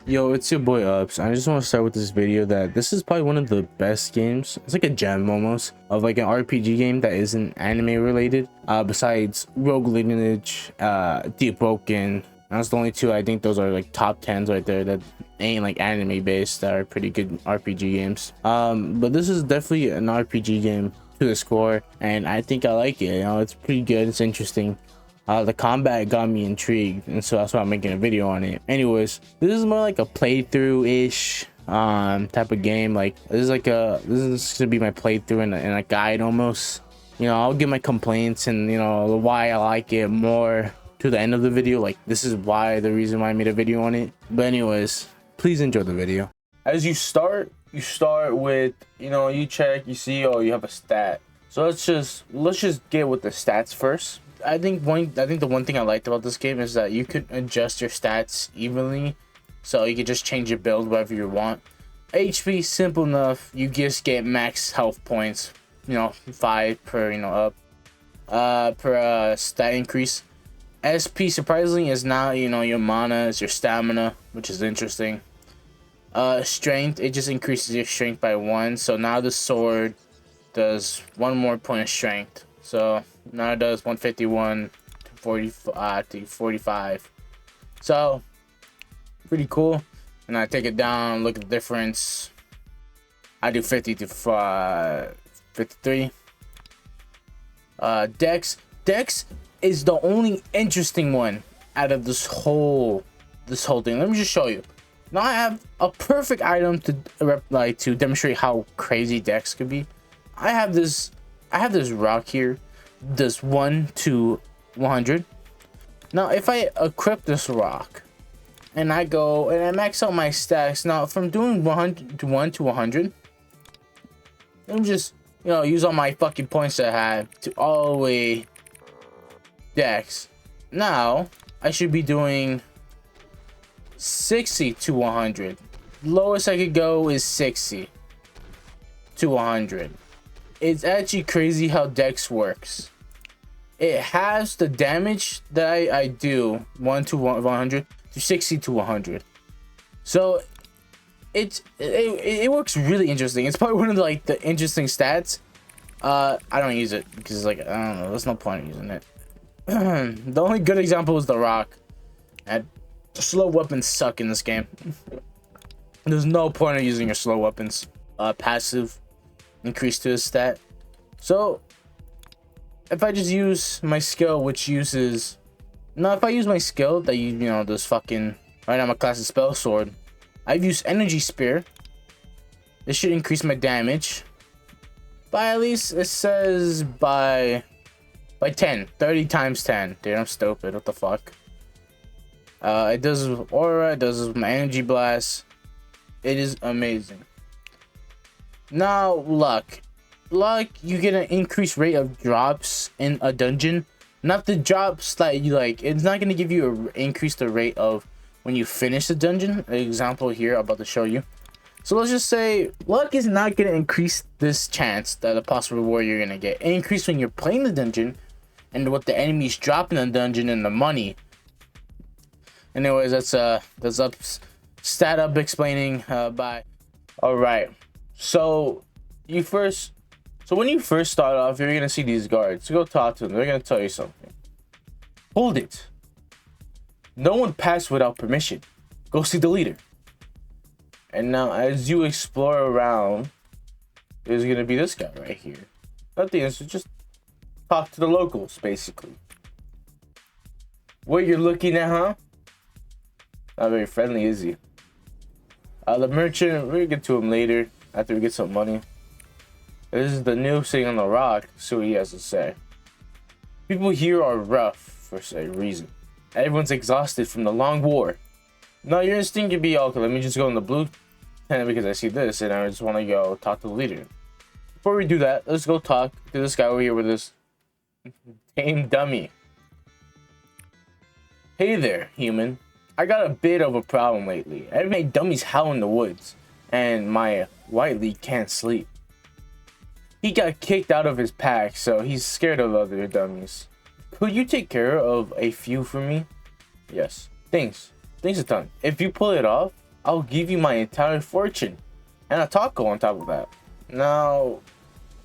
Yo, it's your boy Ups. I just want to start with this video that this is probably one of the best games. It's like a gem almost of like an RPG game that isn't anime related. Besides Rogue Lineage, Deep Broken. That's the only two. I think those are like top 10s right there that ain't like anime based, that are pretty good RPG games. But this is definitely an RPG game to the score, and I think I like it. You know, it's pretty good. It's interesting. The combat got me intrigued, and so that's why I'm making a video on it. Anyways, this is more like a playthrough-ish type of game. Like this is gonna be my playthrough in a guide almost. You know, I'll give my complaints and you know why I like it more to the end of the video. Like this is why, the reason why I made a video on it. But anyways, please enjoy the video. As you start with, you know, you check, you see, oh, you have a stat. So let's just get with the stats first. I think the one thing I liked about this game is that you could adjust your stats evenly, so you could just change your build whatever you want. HP, simple enough. You just get max health points, you know, 5 per, you know, up per stat increase. SP surprisingly is now, you know, your mana is your stamina, which is interesting. Strength, it just increases your strength by 1, so now the sword does 1 more point of strength. So now it does 151 to 45. So pretty cool. And I take it down, look at the difference. I do 50 to 53. Dex is the only interesting one out of this whole thing. Let me just show you. Now I have a perfect item to demonstrate how crazy Dex could be. I have this rock here, does 1 to 100. Now if I equip this rock and I go and I max out my stacks, now from doing 1 to 100, let me just, you know, use all my fucking points that I have to all the way Dex. Now I should be doing 60 to 100. Lowest I could go is 60 to 100. It's actually crazy how Dex works. It has the damage that I do 1 to 100 to 60 to 100. So it works really interesting. It's probably one of the interesting stats. I don't use it because I don't know, there's no point in using it. The only good example is the rock. And slow weapons suck in this game. There's no point in using your slow weapons. Passive increase to his stat. So if I just use my skill, which uses, now if I use my skill that you know, this fucking, right now my class is spell sword, I've used energy spear. This should increase my damage by, at least it says by 10, 30 times 10. Dude, I'm stupid. What the fuck? It does aura, it does my energy blast. It is amazing. Now luck, you get an increased rate of drops in a dungeon. Not the drops that you like, it's not going to give you increase the rate of when you finish the dungeon. An example here I'm about to show you. So let's just say luck is not going to increase this chance that a possible reward you're going to get. It increase when you're playing the dungeon and what the enemies drop in the dungeon and the money. Anyways, that's up stat up explaining by. All right, so when you first start off, you're gonna see these guards. Go talk to them. They're gonna tell you something. Hold it. No one passed without permission. Go see the leader. And now as you explore around, there's gonna be this guy right here. Nothing else, just talk to the locals basically. What you're looking at, huh? Not very friendly, is he? The merchant, we'll get to him later after we get some money. This is the noob sitting on the rock. See what he has to say. People here are rough for a reason. Everyone's exhausted from the long war. Now your instinct could be, okay, let me just go in the blue tent because I see this and I just want to go talk to the leader. Before we do that, let's go talk to this guy over here with this tame dummy. Hey there, human. I got a bit of a problem lately. I've made dummies howl in the woods, and my Whiteley can't sleep. He got kicked out of his pack, so he's scared of other dummies. Could you take care of a few for me? Yes. Thanks a ton. If you pull it off, I'll give you my entire fortune. And a taco on top of that. Now,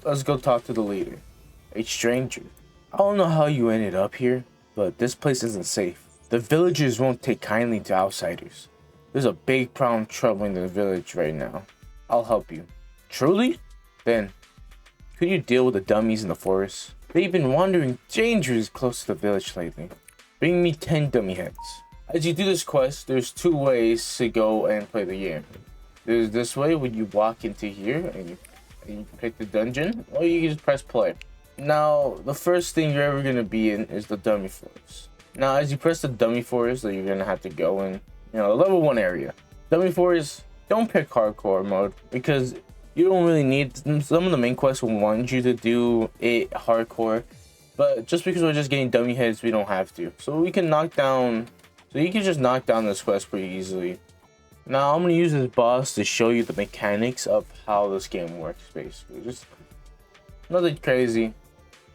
let's go talk to the leader. A stranger. I don't know how you ended up here, but this place isn't safe. The villagers won't take kindly to outsiders. There's a big problem troubling the village right now. I'll help you. Truly? Then, could you deal with the dummies in the forest? They've been wandering dangerously close to the village lately. Bring me 10 dummy heads. As you do this quest, there's 2 ways to go and play the game. There's this way when you walk into here and you pick the dungeon, or you can just press play. Now, the first thing you're ever gonna be in is the dummy forest. Now, as you press the dummy forest, that you're gonna have to go in, the level 1 area. Dummy forest, don't pick hardcore mode because you don't really need. Some of the main quests will want you to do it hardcore, but just because we're just getting dummy heads, we don't have to. So we can knock down. So you can just knock down this quest pretty easily. Now I'm gonna use this boss to show you the mechanics of how this game works, basically. Just nothing crazy.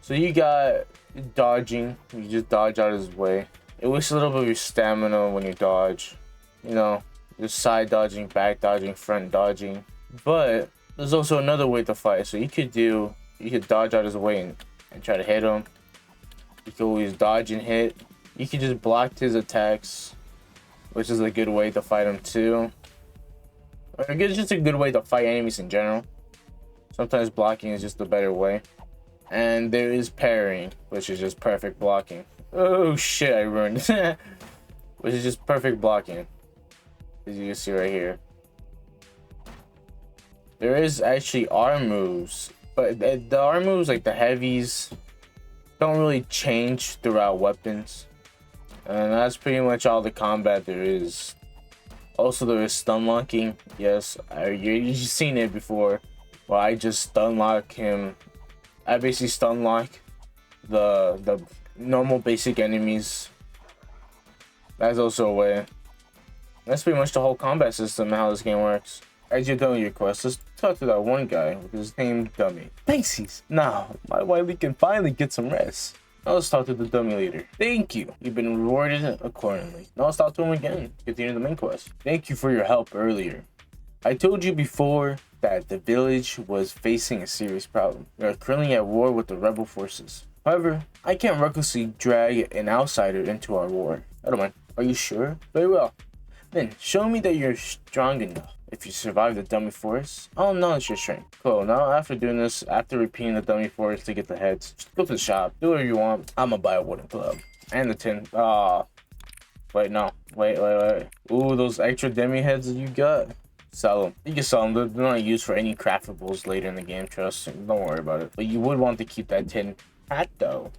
So you got dodging. You just dodge out of his way. It wastes a little bit of your stamina when you dodge. Just side dodging, back dodging, front dodging. But there's also another way to fight. So you could dodge out his way and try to hit him. You can always dodge and hit. You can just block his attacks, which is a good way to fight him too. Or it's just a good way to fight enemies in general. Sometimes blocking is just a better way. And there is parrying, which is just perfect blocking. Oh shit, I ruined it. Which is just perfect blocking, as you can see right here. There is actually arm moves, but the arm moves, like the heavies, don't really change throughout weapons. And that's pretty much all the combat there is. Also, there is stun locking. Yes, you've seen it before, where I just stun lock him. I basically stun lock the normal basic enemies. That's also a way. That's pretty much the whole combat system and how this game works. As you're done with your quest, let's talk to that one guy with his name Dummy. Thanks, now my Wiley can finally get some rest. Now let's talk to the dummy leader. Thank you. You've been rewarded accordingly. Now let's talk to him again. Continue the main quest. Thank you for your help earlier. I told you before that the village was facing a serious problem. We are currently at war with the rebel forces. However, I can't recklessly drag an outsider into our war. I don't mind. Are you sure? Very well. Then show me that you're strong enough. If you survive the dummy forest, I'll acknowledge your strength. Cool. Now after doing this, after repeating the dummy forest to get the heads, just go to the shop. Do whatever you want. I'm gonna buy a wooden club. And the tin. Wait, no. Wait. Ooh, those extra dummy heads that you got. Sell them. You can sell them. They're not used for any craftables later in the game, trust me. Don't worry about it. But you would want to keep that tin hat though.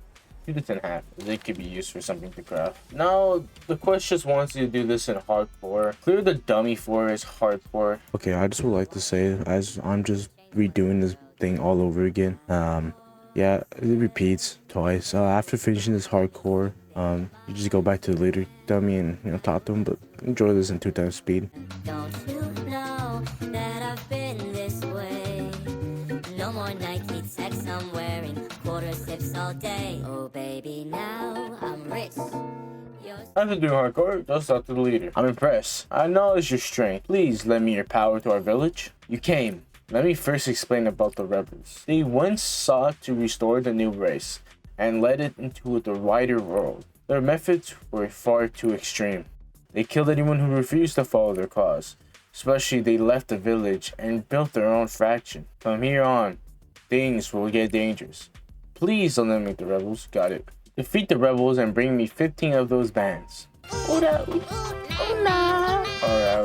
Keep the tin hat. They could be used for something to craft. Now, the quest just wants you to do this in hardcore. Clear the dummy forest hardcore. Okay, I just would like to say, as I'm just redoing this thing all over again. Yeah, it repeats twice. After finishing this hardcore, you just go back to the leader dummy and talk to him, but enjoy this in 2x speed. Don't you know that I've been this way? No more Nike Techs I'm wearing, quarter sips all day. Oh baby, now I'm rich. After doing hardcore, just talk to the leader. I'm impressed. I acknowledge your strength. Please lend me your power to our village. You came. Let me first explain about the rebels. They once sought to restore the new race and led it into the wider world. Their methods were far too extreme. They killed anyone who refused to follow their cause. Especially they left the village and built their own faction. From here on, things will get dangerous. Please eliminate the rebels. Got it. Defeat the rebels and bring me 15 of those bands. Alright,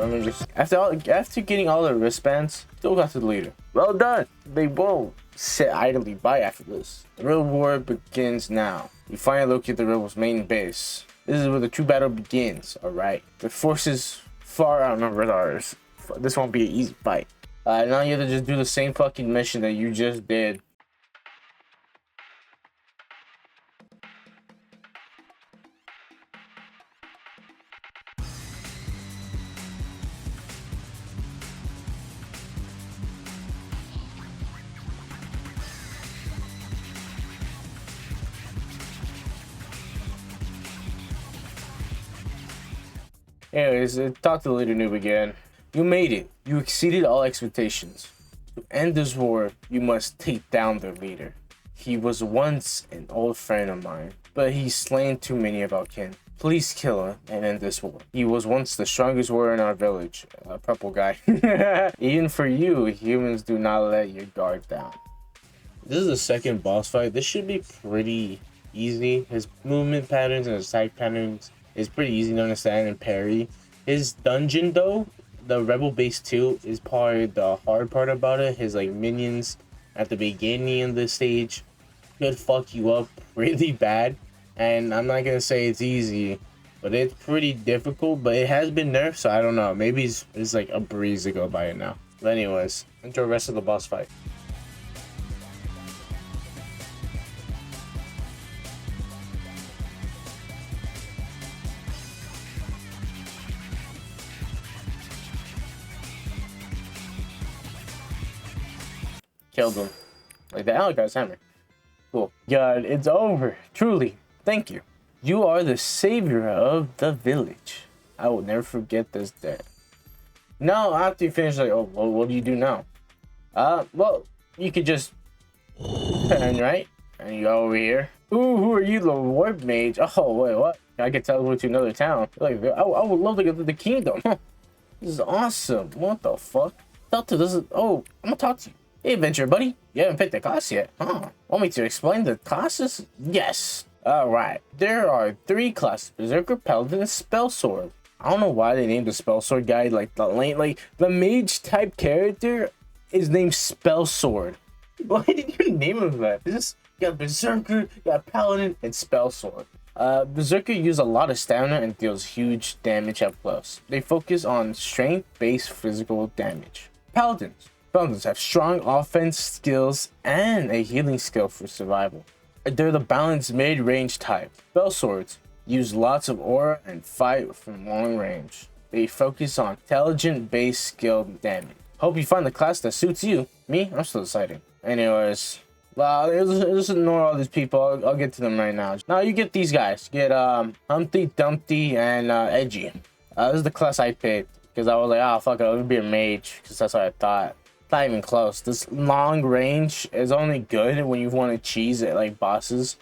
let me just... After getting all the wristbands, still got to the leader. Well done! They won't sit idly by after this. The real war begins now. You finally locate the rebels' main base. This is where the true battle begins, alright? The forces far outnumber ours. This won't be an easy fight. Now you have to just do the same fucking mission that you just did. Anyways, talk to the leader noob again. You made it. You exceeded all expectations. To end this war, you must take down their leader. He was once an old friend of mine, but he's slain too many of our kin. Please kill him and end this war. He was once the strongest warrior in our village. A purple guy. Even for you, humans do not let your guard down. This is the second boss fight. This should be pretty easy. His movement patterns and his attack patterns is pretty easy to understand and parry. His dungeon though, the Rebel Base 2, is probably the hard part about it. His like minions at the beginning of the stage could fuck you up really bad. And I'm not gonna say it's easy, but it's pretty difficult. But it has been nerfed, so I don't know. Maybe it's like a breeze to go by it now. But anyways, enjoy the rest of the boss fight. Killed him. Like the Alucard's hammer. Cool. God, it's over. Truly. Thank you. You are the savior of the village. I will never forget this day. Now, after you finish, like, oh, well, what do you do now? Well, you could just turn right, and you go over here. Ooh, who are you, the warp mage? Oh, wait, what? I can teleport to another town. Like, I would love to go to the kingdom. This is awesome. What the fuck? Delta, this is. Oh, I'm gonna talk to you. Hey, adventure buddy. You haven't picked the class yet, huh? Want me to explain the classes? Yes. Alright. There are 3 classes: Berserker, Paladin, and Spellsword. I don't know why they named the Spellsword guy like the mage type character is named Spellsword. Why did you name him that? You got Berserker, you got Paladin, and Spellsword. Berserker use a lot of stamina and deals huge damage up close. They focus on strength-based physical damage. Paladins have strong offense skills and a healing skill for survival. They're the balanced mid-range type. Spellswords use lots of aura and fight from long range. They focus on intelligent-based skill damage. Hope you find the class that suits you. Me, I'm still deciding. Anyways, just ignore all these people. I'll get to them right now. Now you get these guys. Get Humpty Dumpty and Edgy. This is the class I picked because I was like, oh fuck it, let me be a mage because that's what I thought. Not even close. This long range is only good when you want to cheese it like bosses.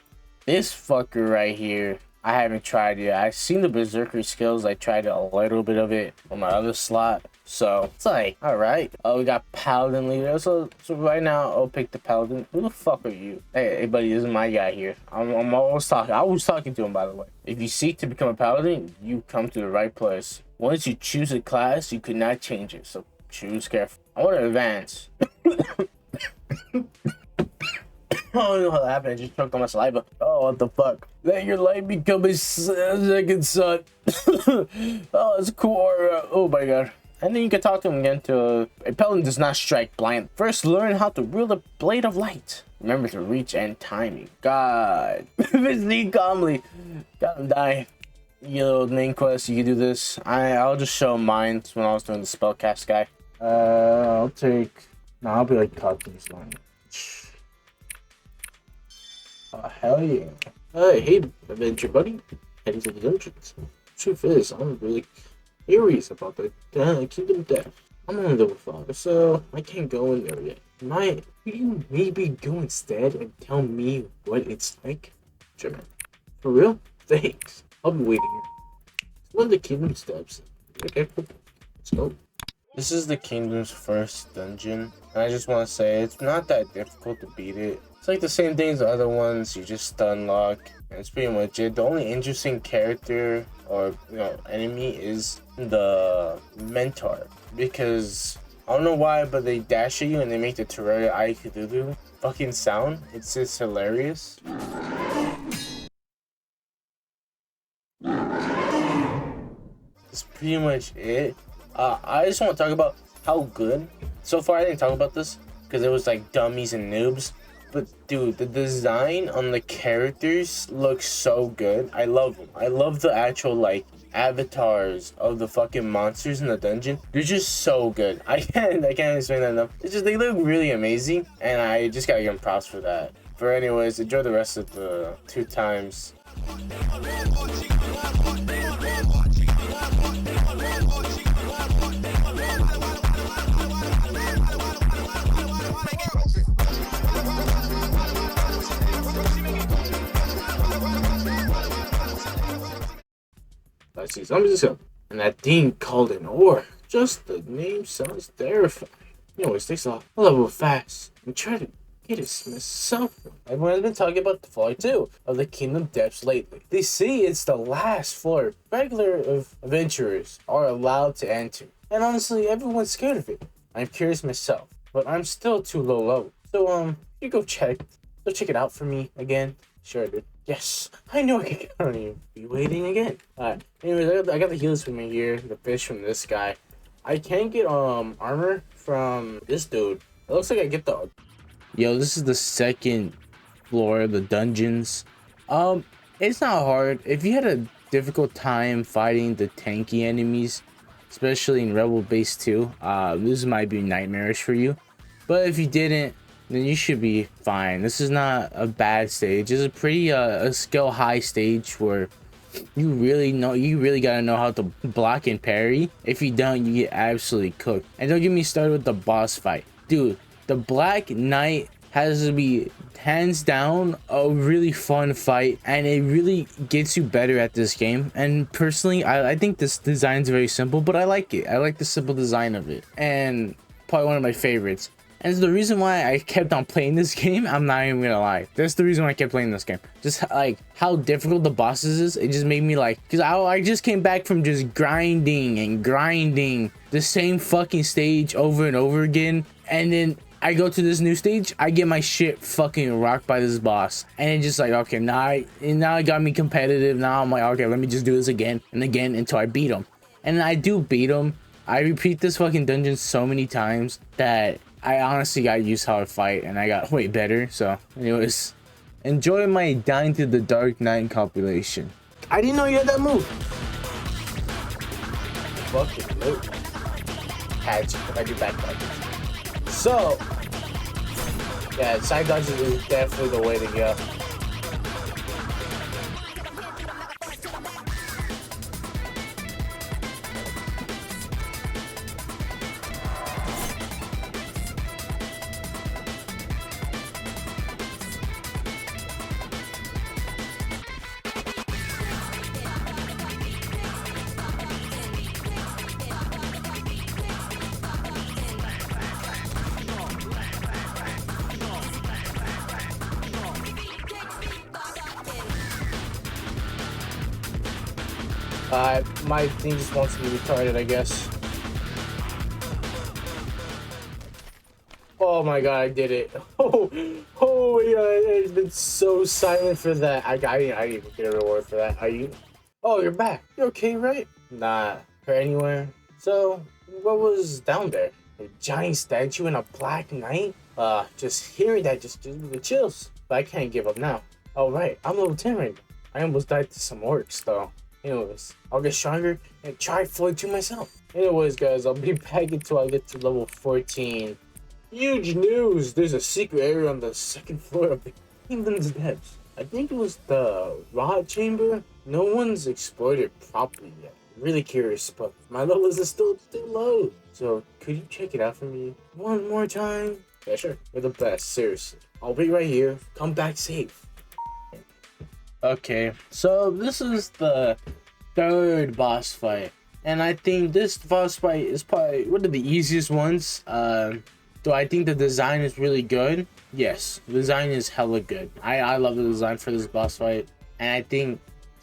This fucker right here, I haven't tried yet. I've seen the Berserker skills. I tried a little bit of it on my other slot. So it's like, alright. Oh, we got Paladin leader. So right now, I'll pick the Paladin. Who the fuck are you? Hey buddy, this is my guy here. I'm always talking. I was talking to him, by the way. If you seek to become a Paladin, you come to the right place. Once you choose a class, you could not change it. So choose carefully. I want to advance. I don't know how that happened. I just choked on my saliva. Oh, what the fuck? Let your light become a second sun. Oh, it's cool aura. Oh my god. And then you can talk to him again to a Paladin does not strike blind. First, learn how to wield a blade of light. Remember to reach and timing. God. Proceed calmly. Got him dying. You little main quest, you can do this. I'll just show mine when I was doing the spellcast guy. I'll take. No, I'll be like talking this one. Oh, hell yeah. Hey, adventure buddy. Heading to the dungeons. Truth is, I'm really curious about the Kingdom of Death. I'm on level 5, so I can't go in there yet. Could you maybe go instead and tell me what it's like? Sure, man. For real? Thanks. I'll be waiting here. It's one of the Kingdom steps. Okay, cool. Let's go. This is the Kingdom's first dungeon, and I just want to say it's not that difficult to beat it. It's like the same thing as the other ones, you just stun lock, and it's pretty much it. The only interesting character or enemy is the Mentor, because I don't know why, but they dash at you and they make the Terraria Ai Cthulhu fucking sound. It's just hilarious. That's pretty much it. I just want to talk about how good. So far, I didn't talk about this because it was like dummies and noobs. But dude, the design on the characters looks so good. I love them. I love the actual like avatars of the fucking monsters in the dungeon. They're just so good. I can't explain that enough. It's just they look really amazing, and I just gotta give them props for that. For anyways, enjoy the rest of the 2 times. see zombies as hell. And that thing called an orc. Just the name sounds terrifying. You know, it takes a level fast and try to get it myself. Everyone has been talking about the Fallout 2 of the Kingdom Depths lately. They say it's the last floor regular adventurers are allowed to enter. And honestly, everyone's scared of it. I'm curious myself, but I'm still too low level. So you go check it out for me again. Sure, dude. Yes, I know I can count on you. Be waiting again. Alright. Anyways, I got the healers from here, the fish from this guy. I can get armor from this dude. It looks like I get the. Yo, this is the second floor of the dungeons. It's not hard. If you had a difficult time fighting the tanky enemies, especially in Rebel Base 2, this might be nightmarish for you. But if you didn't, then you should be fine. This is not a bad stage. It's a pretty a skill high stage where you really gotta know how to block and parry. If you don't, you get absolutely cooked. And don't get me started with the boss fight, dude. The Black Knight has to be hands down a really fun fight, and it really gets you better at this game. And personally, I think this design is very simple, but I like it. I like the simple design of it, and probably one of my favorites. And it's the reason why I kept on playing this game. I'm not even gonna lie. That's the reason why I kept playing this game. Just like how difficult the bosses is. It just made me like, because I just came back from just grinding the same fucking stage over and over again. And then I go to this new stage. I get my shit fucking rocked by this boss. And it's just like, okay, now it got me competitive. Now I'm like, okay, let me just do this again and again until I beat him. And I do beat him. I repeat this fucking dungeon so many times that I honestly got used to how to fight, and I got way better. So, anyways, enjoy my Dying to the Dark Knight compilation. I didn't know you had that move. Fucking nope. Had you, I do back dodges. So, yeah, side dodges is definitely the way to go. My thing just wants to be retarded, I guess. Oh my god, I did it. Oh yeah, it's been so silent for that. I didn't even get a reward for that. Are you? Oh, you're back. You okay, right? Nah, or anywhere. So, what was down there? A giant statue and a Black Knight? Just hearing that just gives me the chills. But I can't give up now. Oh right, I'm level 10 right now. I almost died to some orcs though. Anyways, I'll get stronger and try Fallout 2 myself. Anyways, guys, I'll be back until I get to level 14. Huge news! There's a secret area on the second floor of the Kingdom's Depths. I think it was the Rot Chamber. No one's explored it properly yet. I'm really curious, but my levels are still too low. So, could you check it out for me one more time? Yeah, sure. You're the best, seriously. I'll be right here. Come back safe. Okay, so this is the third boss fight, and I think this boss fight is probably one of the easiest ones. Do I think the design is really good? Yes, the design is hella good. I love the design for this boss fight, and I think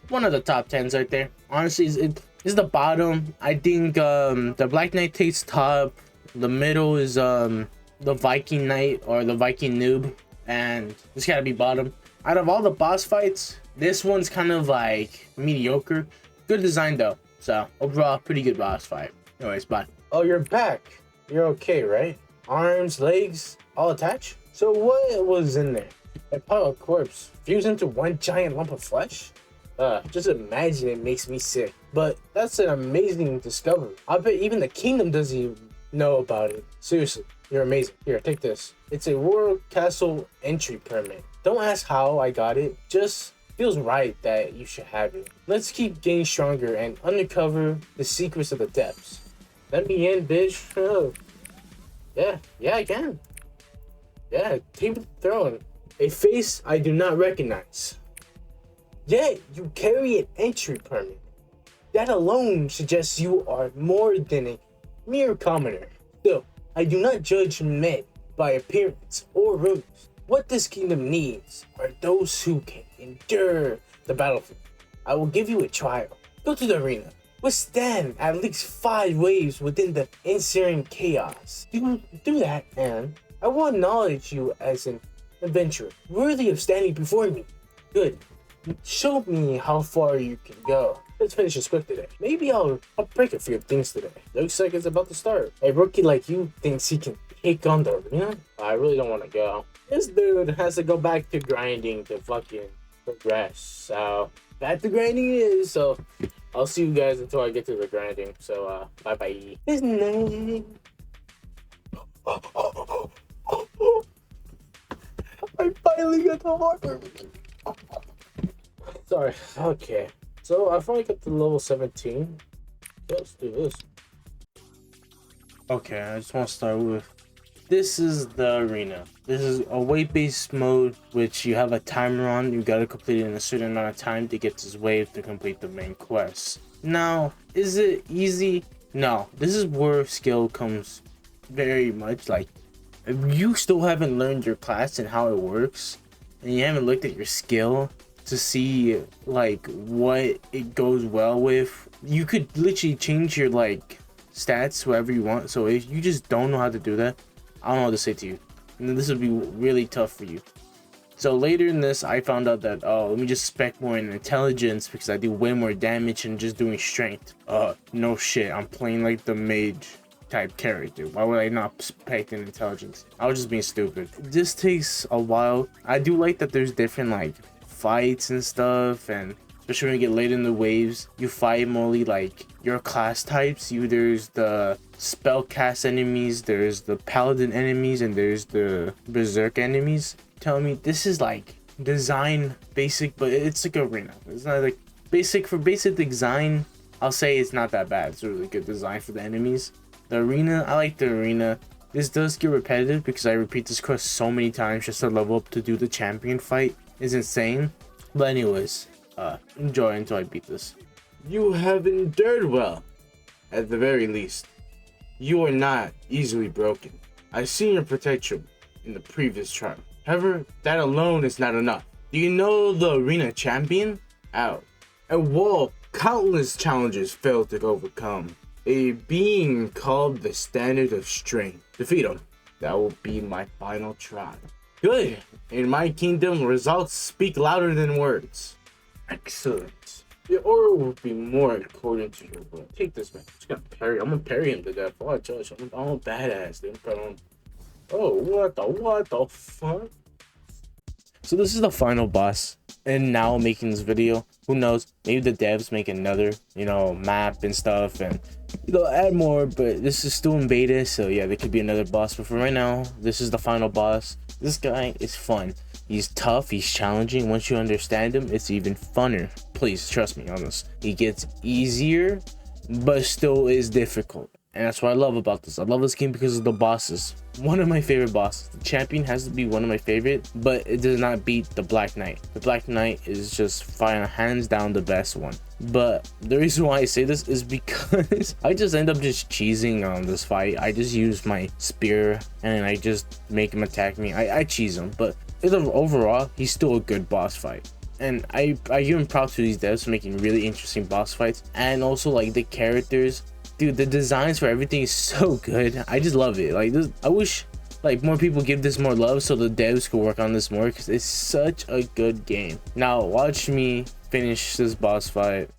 one of the top 10s right there. Honestly, it is the bottom. I think the Black Knight takes top. The middle is the Viking Knight or the Viking Noob, and this gotta be bottom. Out of all the boss fights, this one's kind of like mediocre. Good design though. So overall, pretty good boss fight. Anyways, bye. Oh, you're back. You're okay, right? Arms, legs, all attached? So what was in there? A pile of corpse fused into one giant lump of flesh? Just imagine it makes me sick. But that's an amazing discovery. I bet even the kingdom doesn't even know about it. Seriously, you're amazing. Here, take this. It's a Royal Castle entry permit. Don't ask how I got it. Just feels right that you should have it. Let's keep getting stronger and uncover the secrets of the depths. Let me in, bitch. Oh. Yeah, I can. Yeah, Table of the Throne. A face I do not recognize. Yet, you carry an entry permit. That alone suggests you are more than a mere commoner. Still, I do not judge men by appearance or rumors. What this kingdom needs are those who can endure the battlefield. I will give you a trial. Go to the arena. Withstand at least 5 waves within the ensuing chaos. Do that, and I will acknowledge you as an adventurer, worthy of standing before me. Good. Show me how far you can go. Let's finish this quick today. Maybe I'll break a few things today. Looks like it's about to start. A rookie like you thinks he can take on the arena? I really don't want to go. This dude has to go back to grinding to fucking progress. So back to grinding it is. So I'll see you guys until I get to the grinding. So bye bye. His name. I finally got the harbor. Sorry. Okay. So I finally got to level 17. Let's do this. Okay, I just want to start with, this is the arena. This is a weight-based mode, which you have a timer on. You gotta complete it in a certain amount of time to get this wave to complete the main quest. Now, is it easy? No. This is where skill comes very much. Like, if you still haven't learned your class and how it works, and you haven't looked at your skill to see like what it goes well with, you could literally change your like stats wherever you want. So if you just don't know how to do that, I don't know what to say to you, and this would be really tough for you. So later in this, I found out that, oh, let me just spec more in intelligence because I do way more damage than just doing strength. No shit, I'm playing like the mage type character. Why would I not spec in intelligence? I was just being stupid. This takes a while. I do like that there's different like fights and stuff, and especially when you get late in the waves, you fight mostly like your class types. There's the spellcast enemies, there's the paladin enemies, and there's the berserk enemies. Tell me, this is like design basic, but it's like arena. It's not like basic. For basic design, I'll say it's not that bad. It's a really good design for the enemies. The arena, I like the arena. This does get repetitive because I repeat this quest so many times just to level up to do the champion fight. Is insane. But anyways, enjoy until I beat this. You have endured well, at the very least. You are not easily broken. I've seen your potential in the previous trial. However, that alone is not enough. Do you know the arena champion? Out. A wall countless challenges failed to overcome. A being called the Standard of Strength. Defeat him. That will be my final try. Good. In my kingdom, results speak louder than words. Excellent. Your aura will be more according to your will. Take this, man. Just gonna parry. I'm gonna parry him to death. Oh, Josh, I'm a badass, dude. Oh, what the fuck? So this is the final boss, and now I'm making this video. Who knows? Maybe the devs make another, map and stuff, and they'll add more. But this is still in beta, so yeah, there could be another boss. But for right now, this is the final boss. This guy is fun. He's tough. He's challenging. Once you understand him, it's even funner. Please trust me on this. He gets easier, but still is difficult. And that's what I love about this. I love this game because of the bosses. One of my favorite bosses. The champion has to be one of my favorite, but it does not beat the Black Knight. The Black Knight is just fine, hands down the best one. But the reason why I say this is because I just end up just cheesing on this fight. I just use my spear and I just make him attack me. I cheese him, but overall, he's still a good boss fight. And I give him props to these devs for making really interesting boss fights, and also like the characters. Dude, the designs for everything is so good. I just love it. Like this, I wish like more people give this more love so the devs could work on this more, because it's such a good game. Now watch me finish this boss fight.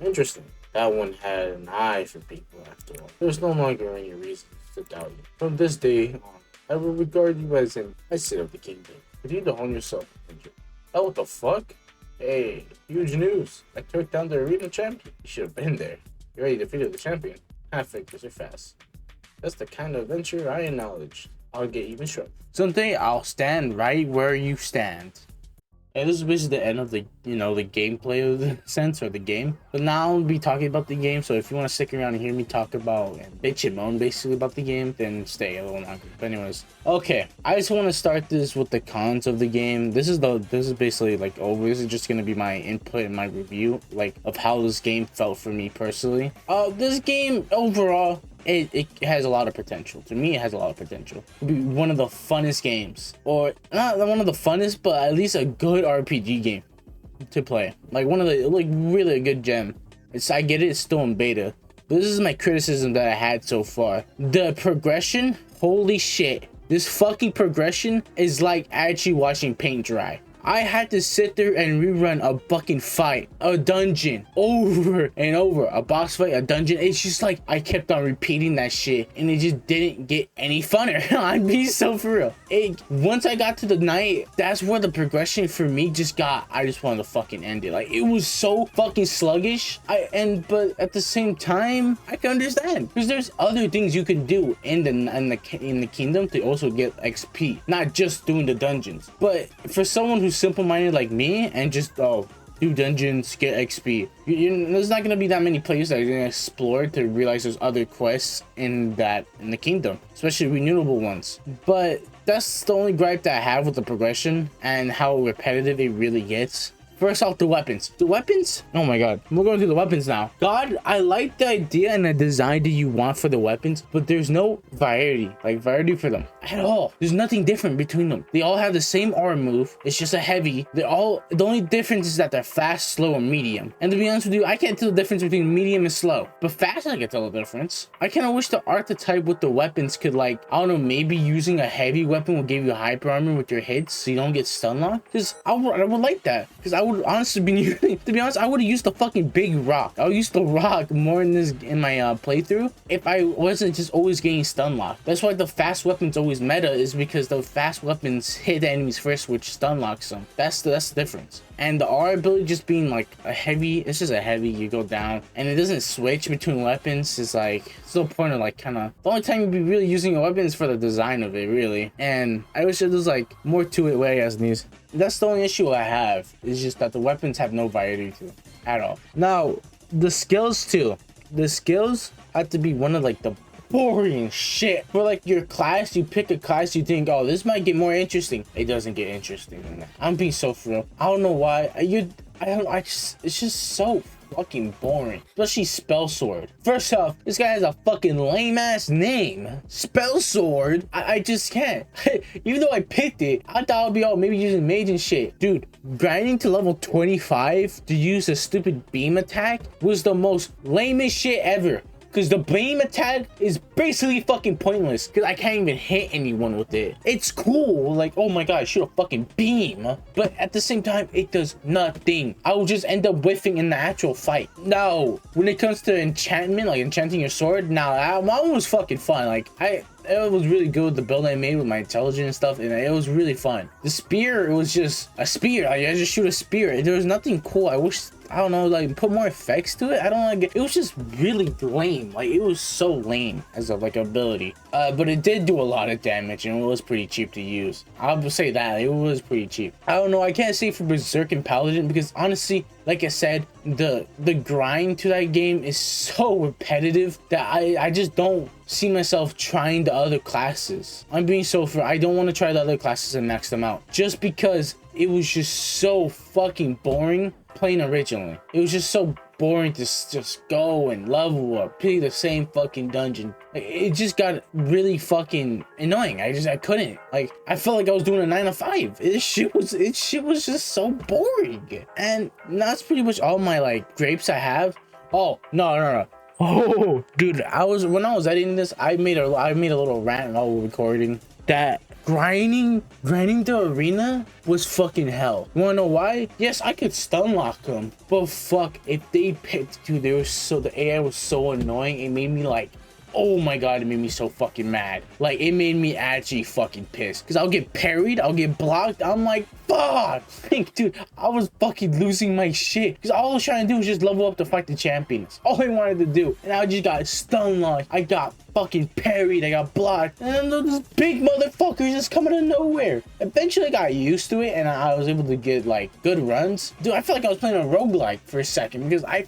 Interesting. That one had an eye for people after all. There's no longer any reason to doubt you. From this day on, I will regard you as an asset of the kingdom. Continue to hone yourself. Oh, what the fuck? Hey, huge news. I took down the arena champion. You should have been there. You already defeated the champion. Half victors are fast. That's the kind of adventure I acknowledge. I'll get even stronger. Someday I'll stand right where you stand. And this is basically the end of the, the gameplay of the sense or the game. But now I'll be talking about the game. So if you want to stick around and hear me talk about and bitch and moan basically about the game, then stay a little longer. But anyways, okay. I just want to start this with the cons of the game. This is basically like this is just gonna be my input and my review, like of how this game felt for me personally. This game overall, it has a lot of potential. To me, it has a lot of potential. It'll be one of the funnest games, or not one of the funnest, but at least a good RPG game to play. Like one of the really a good gem. I get it, it's still in beta. But this is my criticism that I had so far. The progression, holy shit. This fucking progression is like actually watching paint dry. I had to sit there and rerun a fucking fight, a dungeon, over and over. A boss fight, a dungeon. It's just like I kept on repeating that shit, and it just didn't get any funner. I'm being so for real. Once I got to the night, that's where the progression for me just got. I just wanted to fucking end it. Like it was so fucking sluggish. But at the same time, I can understand because there's other things you can do in the kingdom to also get XP, not just doing the dungeons. But for someone who's simple-minded like me and just do dungeons, get XP, there's not gonna be that many players that are gonna explore to realize there's other quests in the kingdom, especially renewable ones. But that's the only gripe that I have with the progression and how repetitive it really gets. First off, the weapons. The weapons? Oh my god. We're going through the weapons now. God, I like the idea and the design that you want for the weapons, but there's no variety for them at all. There's nothing different between them. They all have the same R move. It's just a heavy. The only difference is that they're fast, slow, and medium. And to be honest with you, I can't tell the difference between medium and slow. But fast, I can tell the difference. I kind of wish the archetype with the weapons could, like, I don't know, maybe using a heavy weapon will give you hyper armor with your hits so you don't get stun locked. Because I would like that. Because I would honestly to be honest, I would have used the fucking big rock. I would use the rock more in my playthrough if I wasn't just always getting stun locked. That's why the fast weapons always meta, is because the fast weapons hit the enemies first, which stun locks them. That's the difference. And the R ability just being like a heavy, it's just a heavy, you go down and it doesn't switch between weapons. It's like, it's no point of like kind of, the only time you'd be really using a weapon is for the design of it, really. And I wish there was like more to it where as these. That's the only issue I have, is just that the weapons have no variety to it at all. Now, the skills too. The skills have to be one of like the boring shit. For like your class, you pick a class, you think, oh, this might get more interesting. It doesn't get interesting. I'm being so for real. I don't know why. It's just so fucking boring. Especially Spell Sword. First off, this guy has a fucking lame ass name. Spell Sword. I just can't. Even though I picked it, I thought I'd be maybe using mage and shit. Dude, grinding to level 25 to use a stupid beam attack was the most lamest shit ever. Because the beam attack is basically fucking pointless. Because I can't even hit anyone with it. It's cool. Like, oh my god, I shoot a fucking beam. But at the same time, it does nothing. I will just end up whiffing in the actual fight. No. When it comes to enchantment, like enchanting your sword, that one was fucking fun. Like, it was really good with the build I made with my intelligence and stuff, and it was really fun. The spear, it was just a spear. Like, I just shoot a spear. There was nothing cool. I wish, I don't know, like put more effects to it. I don't like it. It was just really lame. Like it was so lame as a like ability. But it did do a lot of damage and it was pretty cheap to use. I'll say that it was pretty cheap. I don't know. I can't say for Berserk and Paladin because honestly, like I said, the grind to that game is so repetitive that I just don't see myself trying the other classes. I'm being so fair. I don't want to try the other classes and max them out just because it was just so fucking boring playing originally. It was just so boring to just go and level up, play the same fucking dungeon. It just got really fucking annoying. I couldn't. Like, I felt like I was doing a 9 to 5. This shit was just so boring. And that's pretty much all my like grapes I have. Oh, no. Oh, dude, when I was editing this, I made a little rant while recording that grinding the arena was fucking hell. You wanna know why? Yes, I could stun lock them, but fuck, if they picked, dude, the AI was so annoying. It made me like oh my god, it made me so fucking mad. Like, it made me actually fucking pissed. Because I'll get parried, I'll get blocked. I'm like, fuck. Like, dude, I was fucking losing my shit. Because all I was trying to do was just level up to fight the champions. All I wanted to do. And I just got stun locked. I got fucking parried. I got blocked. And then this big motherfucker just coming out of nowhere. Eventually I got used to it and I was able to get like good runs. Dude, I felt like I was playing a roguelike for a second because I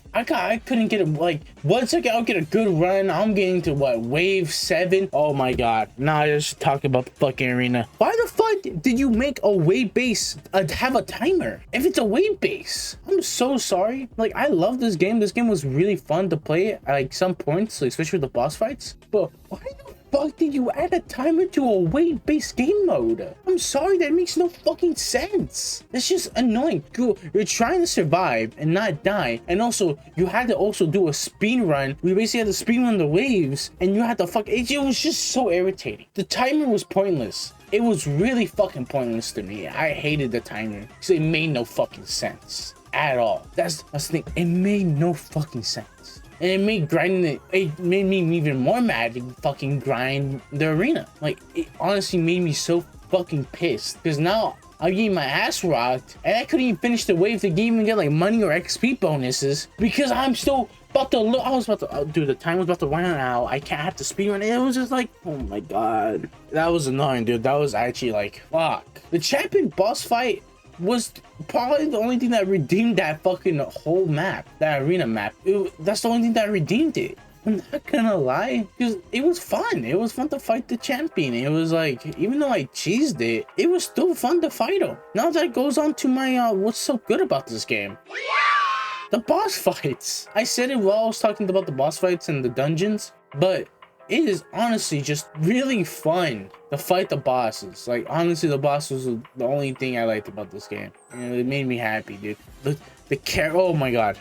couldn't get a, like, 1 second I'll get a good run. I'm getting to what, wave 7? Oh my god. Now I just talk about the fucking arena. Why the fuck did you make a wave base have a timer if it's a wave base? I'm so sorry. Like, I love this game. This game was really fun to play at like some points, like, especially with the boss fights. But why the fuck did you add a timer to a wave-based game mode? I'm sorry, that makes no fucking sense. That's just annoying. You're trying to survive and not die, and also you had to also do a speed run. We basically had to speed run the waves, and you had to fuck. It was just so irritating. The timer was pointless. It was really fucking pointless to me. I hated the timer because it made no fucking sense at all. That's the thing. It made no fucking sense. And it made grinding it made me even more mad to fucking grind the arena. Like, it honestly made me so fucking pissed. Because now I'm getting my ass rocked. And I couldn't even finish the wave to even get like money or XP bonuses. Because I'm still about to look. I was about to, dude, the time was about to run out. I can't have to speed run. It was just like, oh my god. That was annoying, dude. That was actually like, fuck. The champion boss fight was probably the only thing that redeemed that fucking whole map, that arena map. That's the only thing that redeemed it. I'm not gonna lie, because it was fun. It was fun to fight the champion. It was like, even though I cheesed it, it was still fun to fight him. Now that goes on to my what's so good about this game. The boss fights. I said it while I was talking about the boss fights and the dungeons, but it is honestly just really fun to fight the bosses. Like, honestly, the boss was the only thing I liked about this game. And it made me happy, dude. Oh my god.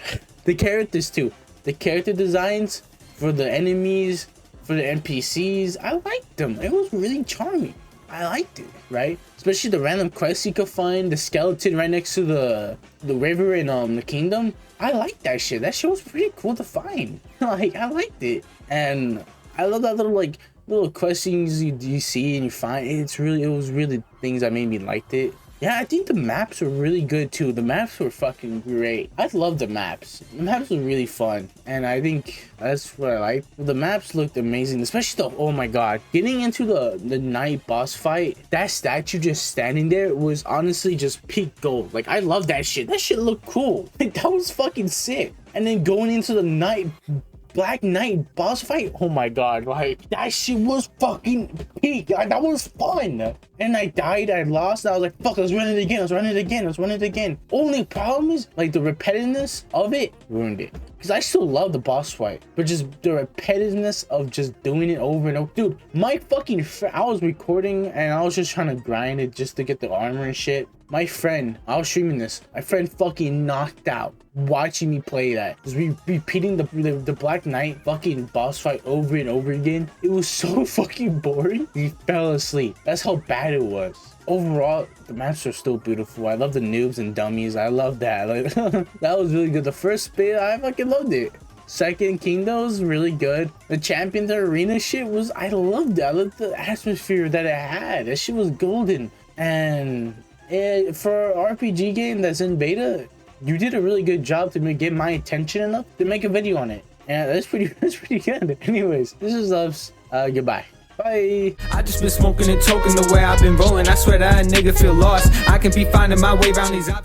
The characters too. The character designs for the enemies, for the NPCs, I liked them. It was really charming. I liked it, right? Especially the random quests you could find, the skeleton right next to the river in the kingdom. I liked that shit. That shit was pretty cool to find. Like, I liked it. And I love that little questions you see and you find. It was really things that made me like it. Yeah, I think the maps were really good too. The maps were fucking great. I love the maps. The maps were really fun, and I think that's what I like. The maps looked amazing, especially oh my god, getting into the night boss fight. That statue just standing there was honestly just peak gold. Like, I love that shit. That shit looked cool. Like, that was fucking sick. And then going into the Black Knight boss fight, oh my god, like, that shit was fucking peak. That was fun. And I died, I lost, I was like, fuck, let's run it again. Only problem is, like, the repetitiveness of it ruined it. Because I still love the boss fight, but just the repetitiveness of just doing it over and over. Dude, my fucking I was recording and I was just trying to grind it just to get the armor and shit. My friend, I was streaming this, my friend fucking knocked out watching me play that. Just repeating the Black Knight fucking boss fight over and over again. It was so fucking boring. He fell asleep. That's how bad it was. Overall, the maps are still beautiful. I love the noobs and dummies. I love that. Like, that was really good. The first bit, I fucking loved it. Second Kingdom was really good. The Champions Arena shit was, I loved it. I loved the atmosphere that it had. That shit was golden. And for an RPG game that's in beta, you did a really good job to get my attention enough to make a video on it. And that's pretty good. Anyways, this is Loves. Goodbye. Bye. I just been smoking and toking the way I've been rolling. I swear that a nigga feel lost. I can be finding my way around these options.